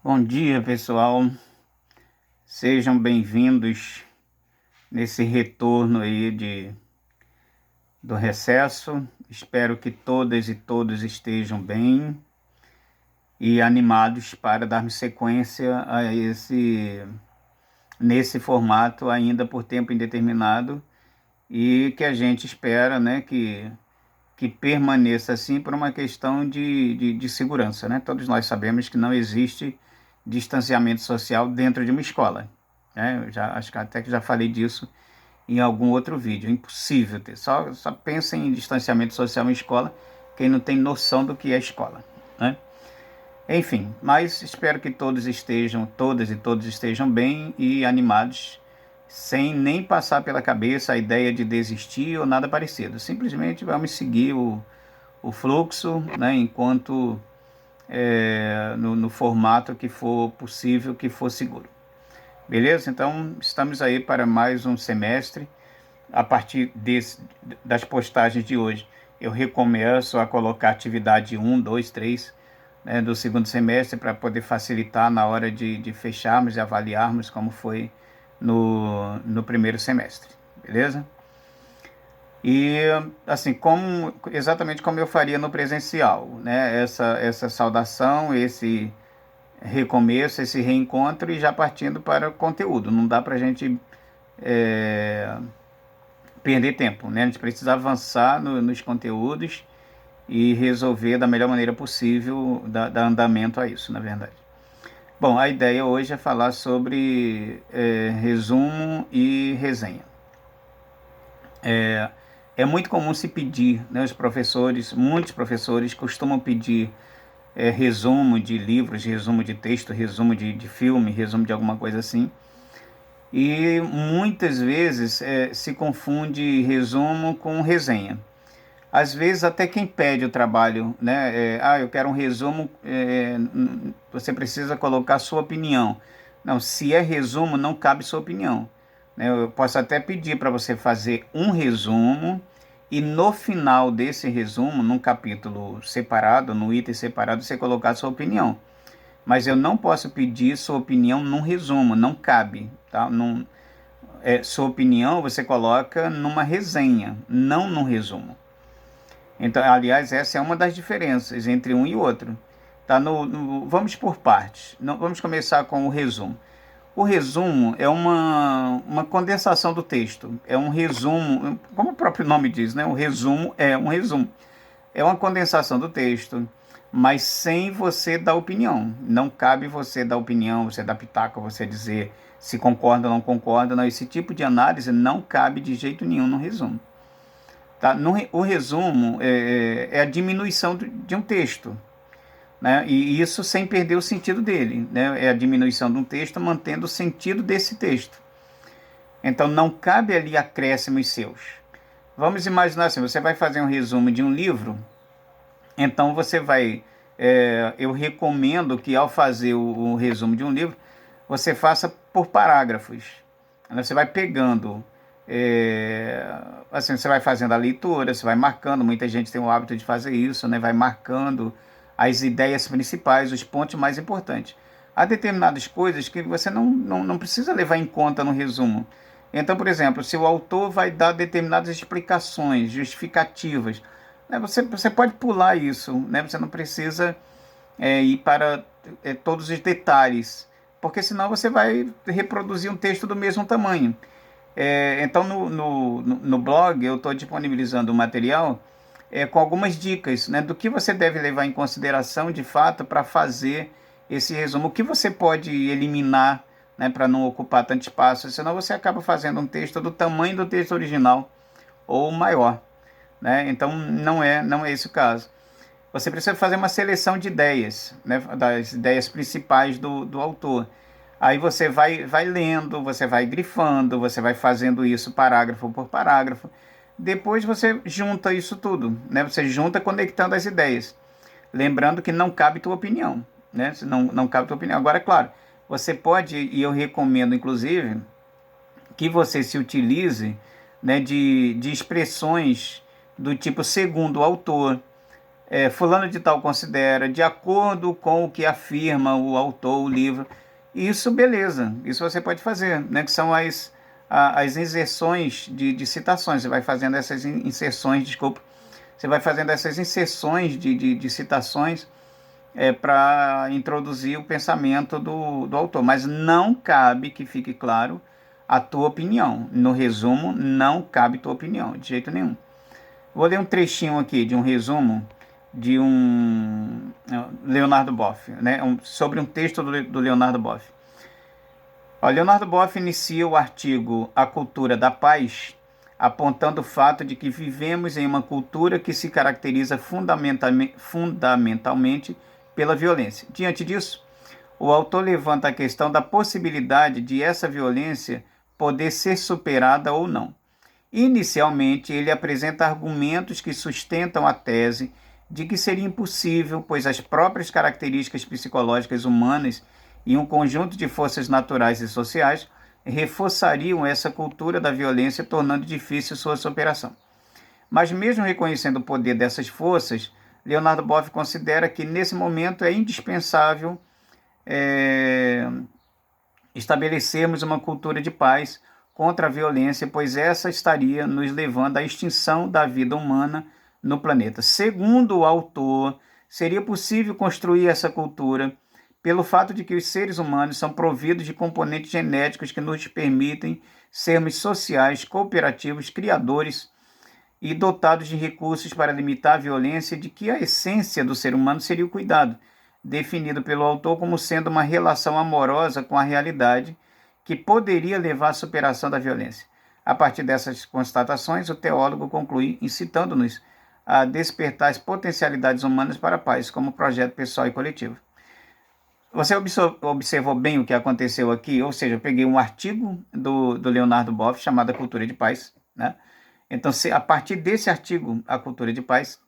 Bom dia, pessoal. Sejam bem-vindos nesse retorno aí do recesso. Espero que todas e todos estejam bem e animados para darmos sequência a nesse formato ainda por tempo indeterminado e que a gente espera, né, que permaneça assim por uma questão de segurança, né? Todos nós sabemos que não existe distanciamento social dentro de uma escola, né? Acho que até que já falei disso em algum outro vídeo. Impossível ter. Só pensa em distanciamento social em escola quem não tem noção do que é escola, né? Enfim, mas espero que todas e todos estejam bem e animados, sem nem passar pela cabeça a ideia de desistir ou nada parecido. Simplesmente vamos seguir o fluxo, né, enquanto no formato que for possível, que for seguro. Beleza? Então, estamos aí para mais um semestre. A partir das postagens de hoje, eu recomeço a colocar atividade 1, 2, 3, né, do segundo semestre para poder facilitar na hora de fecharmos e avaliarmos como foi no primeiro semestre. Beleza? E assim, exatamente como eu faria no presencial, né? Essa saudação, esse recomeço, esse reencontro e já partindo para o conteúdo. Não dá para a gente é, perder tempo, né? A gente precisa avançar nos conteúdos e resolver da melhor maneira possível, dar andamento a isso, na verdade. Bom, a ideia hoje é falar sobre resumo e resenha. É muito comum se pedir, né, muitos professores costumam pedir resumo de livros, resumo de texto, resumo de filme, resumo de alguma coisa assim. E muitas vezes se confunde resumo com resenha. Às vezes até quem pede o trabalho, né? Eu quero um resumo, você precisa colocar a sua opinião. Não, se é resumo, não cabe sua opinião, né? Eu posso até pedir para você fazer um resumo e no final desse resumo, num capítulo separado, no item separado, você colocar a sua opinião. Mas eu não posso pedir sua opinião num resumo, não cabe, tá? Sua opinião você coloca numa resenha, não num resumo. Então, aliás, essa é uma das diferenças entre um e outro. Tá? Vamos por partes. Vamos começar com o resumo. O resumo é uma condensação do texto. É um resumo, como o próprio nome diz, né? O resumo é um resumo. É uma condensação do texto, mas sem você dar opinião. Não cabe você dar opinião, você dar pitaco, você dizer se concorda ou não concorda. Não, esse tipo de análise não cabe de jeito nenhum no resumo. Tá? O resumo é a diminuição de um texto, né? E isso sem perder o sentido dele, né? É a diminuição de um texto mantendo o sentido desse texto. Então não cabe ali acréscimos seus. Vamos imaginar assim, você vai fazer um resumo de um livro, então você vai... eu recomendo que ao fazer o resumo de um livro, você faça por parágrafos. Você vai pegando... assim, você vai fazendo a leitura, você vai marcando, muita gente tem o hábito de fazer isso, né? Vai marcando as ideias principais, os pontos mais importantes. Há determinadas coisas que você não precisa levar em conta no resumo. Então, por exemplo, se o autor vai dar determinadas explicações, justificativas, né? Você pode pular isso, né? Você não precisa ir para todos os detalhes, porque senão você vai reproduzir um texto do mesmo tamanho. Então, no blog, eu estou disponibilizando um material com algumas dicas, né, do que você deve levar em consideração, de fato, para fazer esse resumo. O que você pode eliminar, né, para não ocupar tanto espaço, senão você acaba fazendo um texto do tamanho do texto original ou maior, né? Então, não é esse o caso. Você precisa fazer uma seleção de ideias, né, das ideias principais do autor. Aí você vai lendo, você vai grifando, você vai fazendo isso parágrafo por parágrafo. Depois você junta isso tudo, né? Você junta conectando as ideias. Lembrando que não cabe tua opinião, né? Não cabe tua opinião. Agora, claro, você pode, e eu recomendo inclusive, que você se utilize, né, de expressões do tipo segundo o autor, fulano de tal considera, de acordo com o que afirma o autor, o livro. Isso, beleza, isso você pode fazer, né? Que são as inserções de citações. Você vai fazendo essas inserções, desculpa, você vai fazendo essas inserções de citações para introduzir o pensamento do autor. Mas não cabe, que fique claro, a tua opinião. No resumo, não cabe tua opinião, de jeito nenhum. Vou ler um trechinho aqui de um resumo de um Leonardo Boff, né? Sobre um texto do Leonardo Boff. Leonardo Boff inicia o artigo A Cultura da Paz, apontando o fato de que vivemos em uma cultura que se caracteriza fundamentalmente pela violência. Diante disso, o autor levanta a questão da possibilidade de essa violência poder ser superada ou não. Inicialmente, ele apresenta argumentos que sustentam a tese de que seria impossível, pois as próprias características psicológicas humanas e um conjunto de forças naturais e sociais reforçariam essa cultura da violência, tornando difícil sua superação. Mas mesmo reconhecendo o poder dessas forças, Leonardo Boff considera que nesse momento é indispensável estabelecermos uma cultura de paz contra a violência, pois essa estaria nos levando à extinção da vida humana no planeta. Segundo o autor, seria possível construir essa cultura pelo fato de que os seres humanos são providos de componentes genéticos que nos permitem sermos sociais, cooperativos, criadores e dotados de recursos para limitar a violência, de que a essência do ser humano seria o cuidado, definido pelo autor como sendo uma relação amorosa com a realidade que poderia levar à superação da violência. A partir dessas constatações, o teólogo conclui incitando-nos a despertar as potencialidades humanas para a paz, como projeto pessoal e coletivo. Você observou bem o que aconteceu aqui? Ou seja, eu peguei um artigo do Leonardo Boff chamado A Cultura de Paz, né? Então, a partir desse artigo, A Cultura de Paz,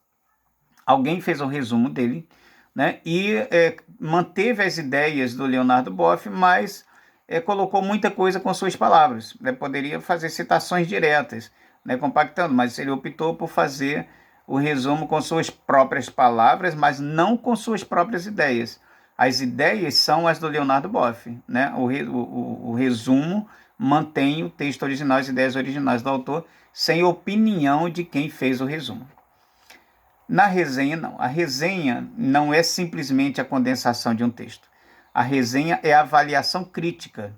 alguém fez um resumo dele, né? E manteve as ideias do Leonardo Boff, mas colocou muita coisa com suas palavras, né? Poderia fazer citações diretas, né? Compactando, mas ele optou por fazer o resumo com suas próprias palavras, mas não com suas próprias ideias. As ideias são as do Leonardo Boff, né? O resumo mantém o texto original, as ideias originais do autor, sem opinião de quem fez o resumo. Na resenha, não. A resenha não é simplesmente a condensação de um texto. A resenha é a avaliação crítica,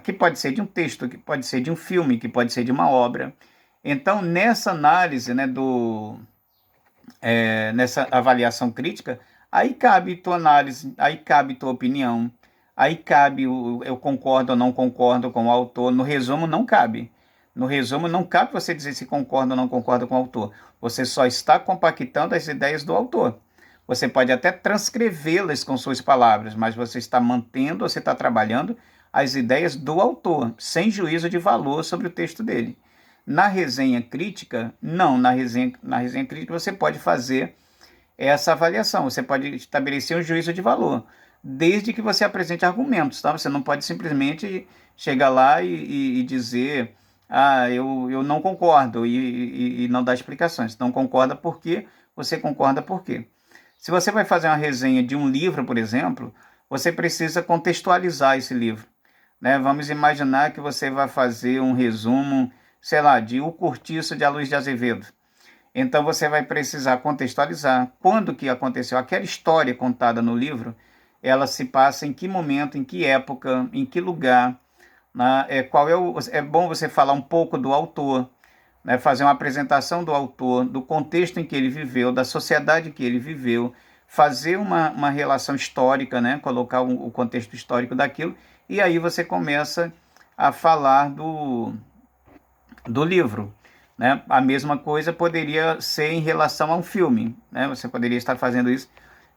que pode ser de um texto, que pode ser de um filme, que pode ser de uma obra. Então, nessa análise, né, nessa avaliação crítica, aí cabe tua análise, aí cabe tua opinião, aí cabe eu concordo ou não concordo com o autor. No resumo, não cabe. No resumo, não cabe você dizer se concorda ou não concorda com o autor. Você só está compactando as ideias do autor. Você pode até transcrevê-las com suas palavras, mas você está mantendo, você está trabalhando as ideias do autor, sem juízo de valor sobre o texto dele. Na resenha crítica, não. Na resenha crítica você pode fazer essa avaliação, você pode estabelecer um juízo de valor, desde que você apresente argumentos, tá? Você não pode simplesmente chegar lá e dizer, eu não concordo, e não dar explicações. Não concorda por quê? Você concorda por quê? Se você vai fazer uma resenha de um livro, por exemplo, você precisa contextualizar esse livro, né? Vamos imaginar que você vai fazer um resumo, sei lá, de O Cortiço de Aloysio de Azevedo. Então você vai precisar contextualizar quando que aconteceu aquela história contada no livro, ela se passa em que momento, em que época, em que lugar, né? É bom você falar um pouco do autor, né? Fazer uma apresentação do autor, do contexto em que ele viveu, da sociedade que ele viveu, fazer uma relação histórica, né? Colocar o contexto histórico daquilo, e aí você começa a falar do livro, né? A mesma coisa poderia ser em relação a um filme, né? Você poderia estar fazendo isso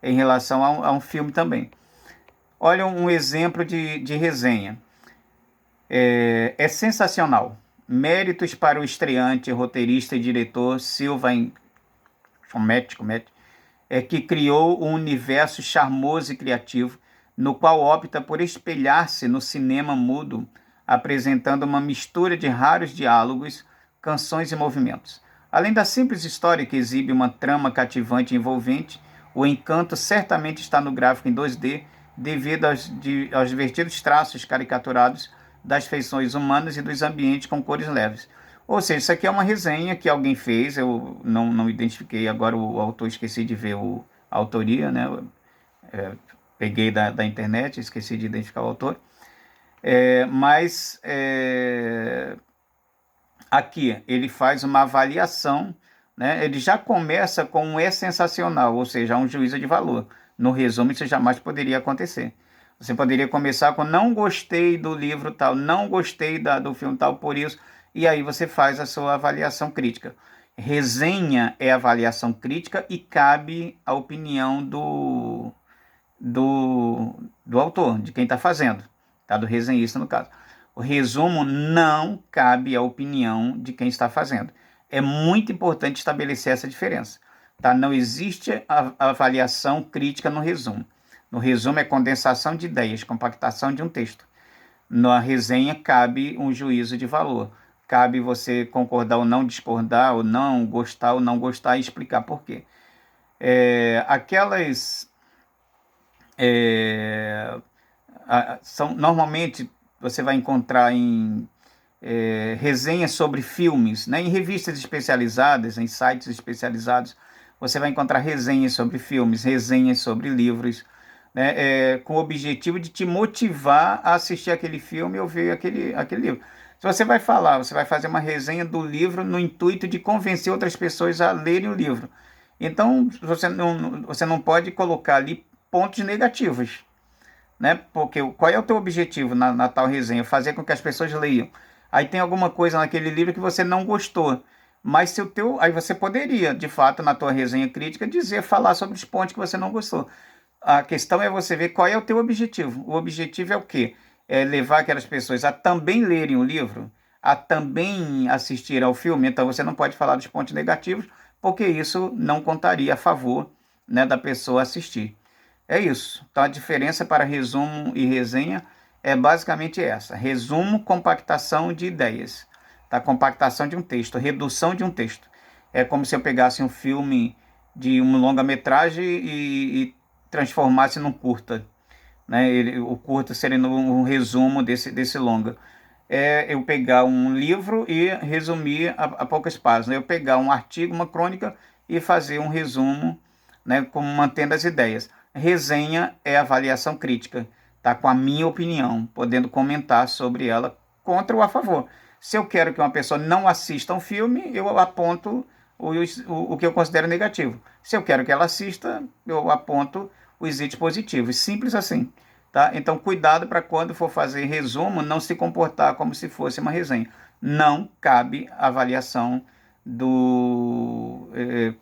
em relação a um filme também. Olha um exemplo de resenha. É sensacional. Méritos para o estreante, roteirista e diretor Silva Comete, que criou um universo charmoso e criativo, no qual opta por espelhar-se no cinema mudo, apresentando uma mistura de raros diálogos, canções e movimentos. Além da simples história que exibe uma trama cativante e envolvente, o encanto certamente está no gráfico em 2D, devido aos divertidos traços caricaturados das feições humanas e dos ambientes com cores leves. Ou seja, isso aqui é uma resenha que alguém fez, eu não identifiquei agora o autor, esqueci de ver a autoria, né? Peguei da internet, esqueci de identificar o autor. Aqui ele faz uma avaliação, né? Ele já começa com um é sensacional, ou seja, um juízo de valor. No resumo, isso jamais poderia acontecer. Você poderia começar com não gostei do livro tal, não gostei do filme tal, por isso, e aí você faz a sua avaliação crítica. Resenha é avaliação crítica e cabe a opinião do autor, de quem está fazendo, tá? Do resenhista, no caso. O resumo não cabe à opinião de quem está fazendo. É muito importante estabelecer essa diferença. Tá? Não existe avaliação crítica no resumo. No resumo é condensação de ideias, compactação de um texto. Na resenha cabe um juízo de valor. Cabe você concordar ou não, discordar ou não, gostar ou não gostar e explicar por quê. Normalmente você vai encontrar em resenhas sobre filmes, né? Em revistas especializadas, em sites especializados, você vai encontrar resenhas sobre filmes, resenhas sobre livros, né? Com o objetivo de te motivar a assistir aquele filme ou ver aquele livro. Se você vai fazer uma resenha do livro no intuito de convencer outras pessoas a lerem o livro. Então, você não pode colocar ali pontos negativos, né? Porque qual é o teu objetivo na tal resenha? Fazer com que as pessoas leiam. Aí tem alguma coisa naquele livro que você não gostou, mas aí você poderia, de fato, na tua resenha crítica, falar sobre os pontos que você não gostou. A questão é você ver qual é o teu objetivo. O objetivo é o quê? É levar aquelas pessoas a também lerem o livro, a também assistir ao filme. Então você não pode falar dos pontos negativos, porque isso não contaria a favor, né, da pessoa assistir. É isso. Então a diferença para resumo e resenha é basicamente essa. Resumo, compactação de ideias. Tá? Compactação de um texto, redução de um texto. É como se eu pegasse um filme de uma longa-metragem e transformasse num curta. Né? O curta seria um resumo desse longa. Eu pegar um livro e resumir a poucas páginas. Eu pegar um artigo, uma crônica e fazer um resumo, né, como mantendo as ideias. Resenha é avaliação crítica, tá? Com a minha opinião, podendo comentar sobre ela contra ou a favor. Se eu quero que uma pessoa não assista um filme, eu aponto o que eu considero negativo. Se eu quero que ela assista, eu aponto os itens positivos. Simples assim. Tá? Então, cuidado para quando for fazer resumo, não se comportar como se fosse uma resenha. Não cabe avaliação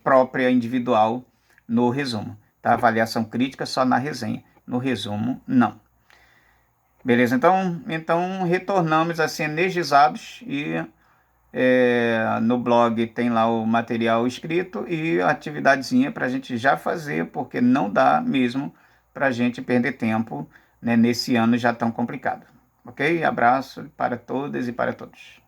própria individual no resumo. Tá? Avaliação crítica só na resenha. No resumo, não. Beleza? Então retornamos assim energizados e no blog tem lá o material escrito e a atividadezinha para a gente já fazer, porque não dá mesmo para a gente perder tempo, né, nesse ano já tão complicado. Ok? Abraço para todas e para todos.